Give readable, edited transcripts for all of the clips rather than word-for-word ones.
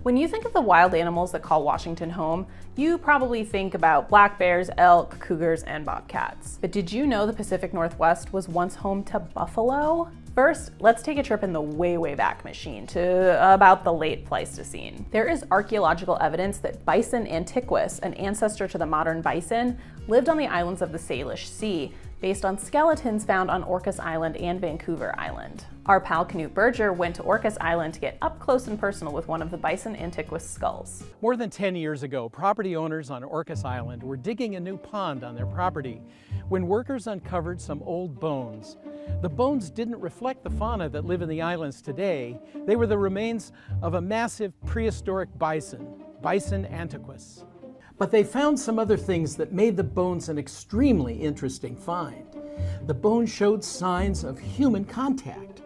When you think of the wild animals that call Washington home, you probably think about black bears, elk, cougars, and bobcats. But did you know the Pacific Northwest was once home to buffalo? First, let's take a trip in the way back machine to about the late Pleistocene. There is archaeological evidence that Bison antiquus, an ancestor to the modern bison, lived on the islands of the Salish Sea, based on skeletons found on Orcas Island and Vancouver Island. Our pal Knut Berger went to Orcas Island to get up close and personal with one of the Bison antiquus skulls. More than 10 years ago, property owners on Orcas Island were digging a new pond on their property when workers uncovered some old bones. The bones didn't reflect the fauna that live in the islands today. They were the remains of a massive prehistoric bison, Bison antiquus. But they found some other things that made the bones an extremely interesting find. The bones showed signs of human contact.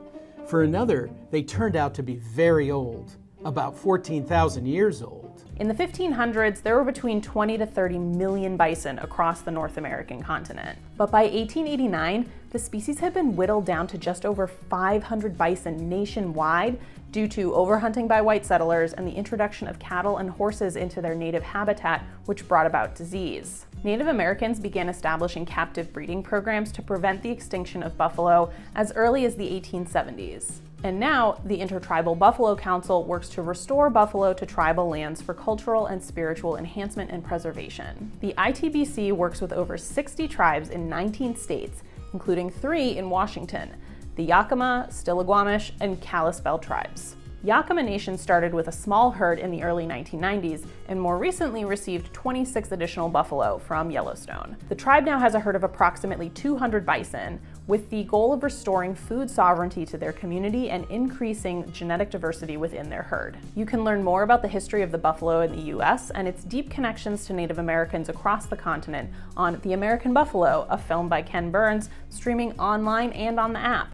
For another, they turned out to be very old, about 14,000 years old. In the 1500s, there were between 20 to 30 million bison across the North American continent. But by 1889, the species had been whittled down to just over 500 bison nationwide due to overhunting by white settlers and the introduction of cattle and horses into their native habitat, which brought about disease. Native Americans began establishing captive breeding programs to prevent the extinction of buffalo as early as the 1870s. And now, the Intertribal Buffalo Council works to restore buffalo to tribal lands for cultural and spiritual enhancement and preservation. The ITBC works with over 60 tribes in 19 states, including 3 in Washington, the Yakima, Stillaguamish, and Kalispel tribes. Yakima Nation started with a small herd in the early 1990s and more recently received 26 additional buffalo from Yellowstone. The tribe now has a herd of approximately 200 bison, with the goal of restoring food sovereignty to their community and increasing genetic diversity within their herd. You can learn more about the history of the buffalo in the US and its deep connections to Native Americans across the continent on The American Buffalo, a film by Ken Burns, streaming online and on the app.